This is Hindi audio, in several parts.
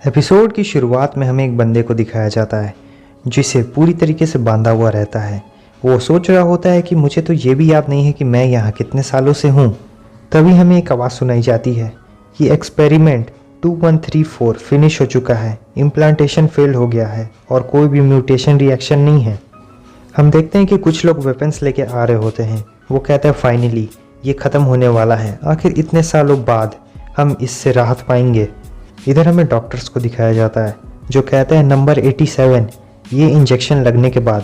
एपिसोड की शुरुआत में हमें एक बंदे को दिखाया जाता है जिसे पूरी तरीके से बांधा हुआ रहता है। वो सोच रहा होता है कि मुझे तो ये भी याद नहीं है कि मैं यहाँ कितने सालों से हूँ। तभी हमें एक आवाज़ सुनाई जाती है कि एक्सपेरिमेंट 2134 फिनिश हो चुका है, इम्प्लांटेशन फेल हो गया है और कोई भी म्यूटेशन रिएक्शन नहीं है। हम देखते हैं कि कुछ लोग वेपन्स लेके आ रहे होते हैं। वो कहते हैं फाइनली ये ख़त्म होने वाला है, आखिर इतने सालों बाद हम इससे राहत पाएंगे। इधर हमें डॉक्टर्स को दिखाया जाता है जो कहते हैं नंबर 87 ये इंजेक्शन लगने के बाद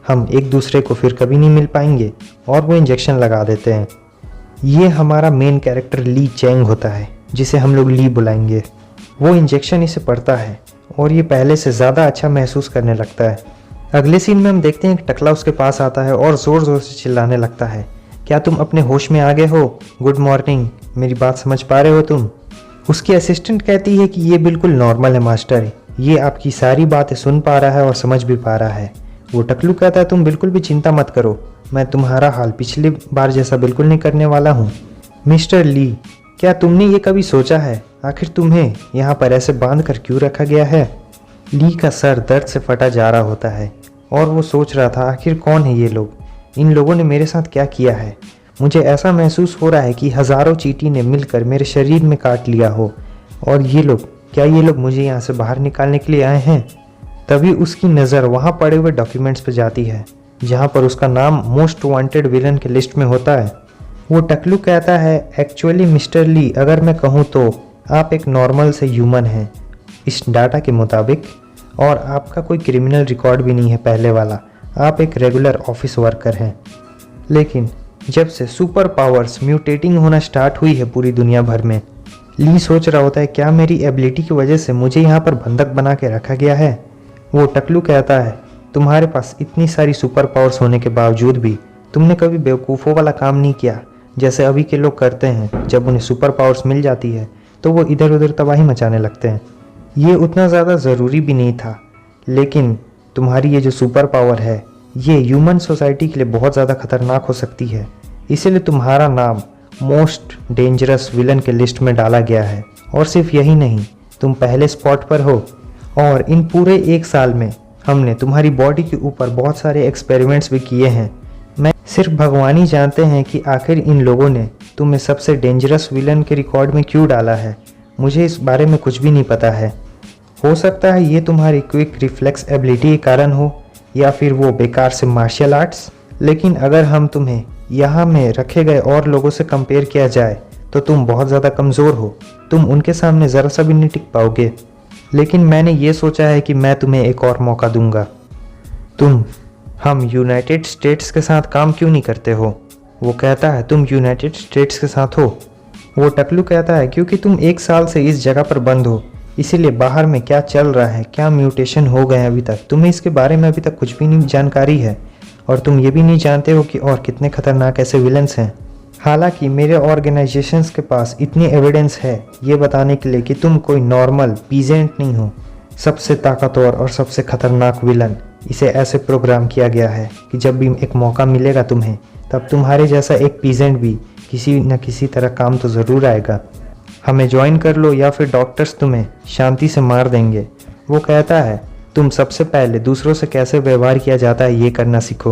हम एक दूसरे को फिर कभी नहीं मिल पाएंगे, और वो इंजेक्शन लगा देते हैं। ये हमारा मेन कैरेक्टर ली चैंग होता है जिसे हम लोग ली बुलाएंगे। वो इंजेक्शन इसे पड़ता है और ये पहले से ज़्यादा अच्छा महसूस करने लगता है। अगले सीन में हम देखते हैं कि टकला उसके पास आता है और ज़ोर ज़ोर से चिल्लाने लगता है, क्या तुम अपने होश में आ गए हो? गुड मॉर्निंग, मेरी बात समझ पा रहे हो तुम? उसकी असिस्टेंट कहती है कि ये बिल्कुल नॉर्मल है मास्टर, ये आपकी सारी बातें सुन पा रहा है और समझ भी पा रहा है। वो टकलू कहता है तुम बिल्कुल भी चिंता मत करो, मैं तुम्हारा हाल पिछली बार जैसा बिल्कुल नहीं करने वाला हूँ। मिस्टर ली, क्या तुमने ये कभी सोचा है आखिर तुम्हें यहाँ पर ऐसे बांध कर क्यों रखा गया है? ली का सर दर्द से फटा जा रहा होता है और वो सोच रहा था आखिर कौन है ये लोग, इन लोगों ने मेरे साथ क्या किया है। मुझे ऐसा महसूस हो रहा है कि हज़ारों चींटी ने मिलकर मेरे शरीर में काट लिया हो, और ये लोग, क्या ये लोग मुझे यहाँ से बाहर निकालने के लिए आए हैं? तभी उसकी नज़र वहाँ पड़े हुए डॉक्यूमेंट्स पर जाती है जहाँ पर उसका नाम मोस्ट वांटेड विलन के लिस्ट में होता है। वो टकलू कहता है एक्चुअली मिस्टर ली, अगर मैं कहूँ तो आप एक नॉर्मल से ह्यूमन हैं इस डाटा के मुताबिक, और आपका कोई क्रिमिनल रिकॉर्ड भी नहीं है पहले वाला, आप एक रेगुलर ऑफिस वर्कर हैं। लेकिन जब से सुपर पावर्स म्यूटेटिंग होना स्टार्ट हुई है पूरी दुनिया भर में, ली सोच रहा होता है क्या मेरी एबिलिटी की वजह से मुझे यहाँ पर बंधक बना के रखा गया है। वो टकलू कहता है तुम्हारे पास इतनी सारी सुपर पावर्स होने के बावजूद भी तुमने कभी बेवकूफ़ों वाला काम नहीं किया जैसे अभी के लोग करते हैं। जब उन्हें सुपर पावर्स मिल जाती है तो वो इधर उधर तबाही मचाने लगते हैं। ये उतना ज़्यादा ज़रूरी भी नहीं था, लेकिन तुम्हारी ये जो सुपर पावर है ये ह्यूमन सोसाइटी के लिए बहुत ज़्यादा खतरनाक हो सकती है, इसीलिए तुम्हारा नाम मोस्ट डेंजरस विलन के लिस्ट में डाला गया है। और सिर्फ यही नहीं, तुम पहले स्पॉट पर हो, और इन पूरे एक साल में हमने तुम्हारी बॉडी के ऊपर बहुत सारे एक्सपेरिमेंट्स भी किए हैं। मैं सिर्फ भगवान ही जानते हैं कि आखिर इन लोगों ने तुम्हें सबसे डेंजरस विलन के रिकॉर्ड में क्यों डाला है। मुझे इस बारे में कुछ भी नहीं पता है। हो सकता है ये तुम्हारी क्विक रिफ्लेक्स एबिलिटी के कारण हो, या फिर वो बेकार से मार्शल आर्ट्स। लेकिन अगर हम तुम्हें यहाँ में रखे गए और लोगों से कंपेयर किया जाए तो तुम बहुत ज़्यादा कमज़ोर हो, तुम उनके सामने ज़रा सा भी नहीं टिक पाओगे। लेकिन मैंने ये सोचा है कि मैं तुम्हें एक और मौका दूंगा। हम यूनाइटेड स्टेट्स के साथ काम क्यों नहीं करते हो? वो कहता है तुम यूनाइटेड स्टेट्स के साथ हो? वो टकलू कहता है क्योंकि तुम एक साल से इस जगह पर बंद हो, इसीलिए बाहर में क्या चल रहा है, क्या म्यूटेशन हो गए हैं अभी तक, तुम्हें इसके बारे में अभी तक कुछ भी नहीं जानकारी है, और तुम ये भी नहीं जानते हो कि और कितने खतरनाक ऐसे विलन्स हैं। हालांकि मेरे ऑर्गेनाइजेशंस के पास इतनी एविडेंस है ये बताने के लिए कि तुम कोई नॉर्मल पीजेंट नहीं हो। सबसे ताकतवर और सबसे खतरनाक विलन, इसे ऐसे प्रोग्राम किया गया है कि जब भी एक मौका मिलेगा तुम्हें, तब तुम्हारे जैसा एक पीजेंट भी किसी न किसी तरह काम तो ज़रूर आएगा। हमें ज्वाइन कर लो या फिर डॉक्टर्स तुम्हें शांति से मार देंगे। वो कहता है तुम सबसे पहले दूसरों से कैसे व्यवहार किया जाता है ये करना सीखो।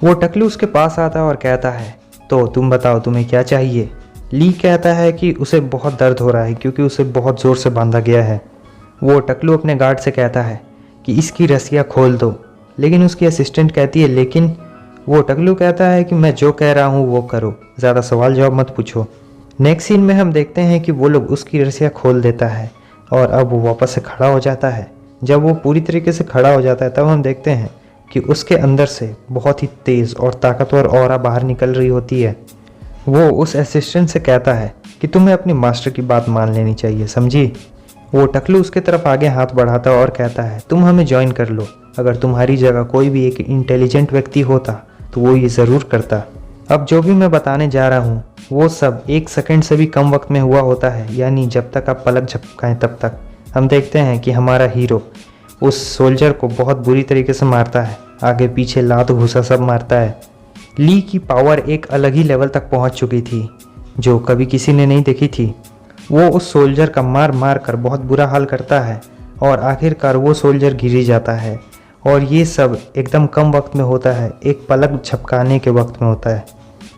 वो टकलू उसके पास आता है और कहता है तो तुम बताओ तुम्हें क्या चाहिए। ली कहता है कि उसे बहुत दर्द हो रहा है क्योंकि उसे बहुत ज़ोर से बांधा गया है। वो टकलू अपने गार्ड से कहता है कि इसकी रस्सियाँ खोल दो, लेकिन उसकी असिस्टेंट कहती है लेकिन। वो टकलू कहता है कि मैं जो कह रहा हूँ वो करो, ज़्यादा सवाल जवाब मत पूछो। नेक्स्ट सीन में हम देखते हैं कि वो लोग उसकी रस्सियाँ खोल देता है और अब वो वापस से खड़ा हो जाता है। जब वो पूरी तरीके से खड़ा हो जाता है तब हम देखते हैं कि उसके अंदर से बहुत ही तेज़ और ताकतवर ऑरा बाहर निकल रही होती है। वो उस असिस्टेंट से कहता है कि तुम्हें अपनी मास्टर की बात मान लेनी चाहिए, समझी। वो टकलू उसके तरफ आगे हाथ बढ़ाता है और कहता है तुम हमें ज्वाइन कर लो, अगर तुम्हारी जगह कोई भी एक इंटेलिजेंट व्यक्ति होता तो वो ये ज़रूर करता। अब जो भी मैं बताने जा रहा हूँ वो सब 1 सेकंड से भी कम वक्त में हुआ होता है, यानी जब तक आप पलक झपकाएं तब तक। हम देखते हैं कि हमारा हीरो उस सोल्जर को बहुत बुरी तरीके से मारता है, आगे पीछे लात घूसा सब मारता है। ली की पावर एक अलग ही लेवल तक पहुंच चुकी थी जो कभी किसी ने नहीं देखी थी। वो उस सोल्जर का मार मार कर बहुत बुरा हाल करता है और आखिरकार वो सोल्जर गिर ही जाता है। और ये सब एकदम कम वक्त में होता है, एक पलक झपकाने के वक्त में होता है।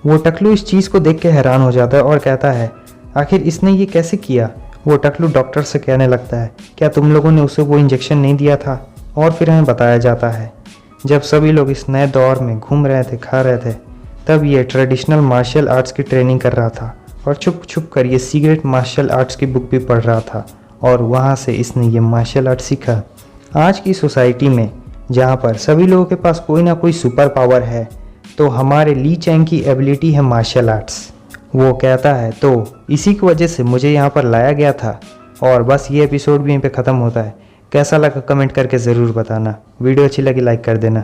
वो टकलू इस चीज़ को देख के हैरान हो जाता है और कहता है आखिर इसने ये कैसे किया। वो टकलू डॉक्टर से कहने लगता है क्या तुम लोगों ने उसे वो इंजेक्शन नहीं दिया था। और फिर हमें बताया जाता है जब सभी लोग इस नए दौर में घूम रहे थे, खा रहे थे, तब ये ट्रेडिशनल मार्शल आर्ट्स की ट्रेनिंग कर रहा था और छुप छुप कर ये सीक्रेट मार्शल आर्ट्स की बुक भी पढ़ रहा था और वहाँ से इसने ये मार्शल आर्ट सीखा। आज की सोसाइटी में जहाँ पर सभी लोगों के पास कोई ना कोई सुपर पावर है, तो हमारे ली चैंग की एबिलिटी है मार्शल आर्ट्स। वो कहता है तो इसी की वजह से मुझे यहाँ पर लाया गया था। और बस ये एपिसोड भी यहीं पे ख़त्म होता है। कैसा लगा कमेंट करके ज़रूर बताना। वीडियो अच्छी लगी लाइक कर देना।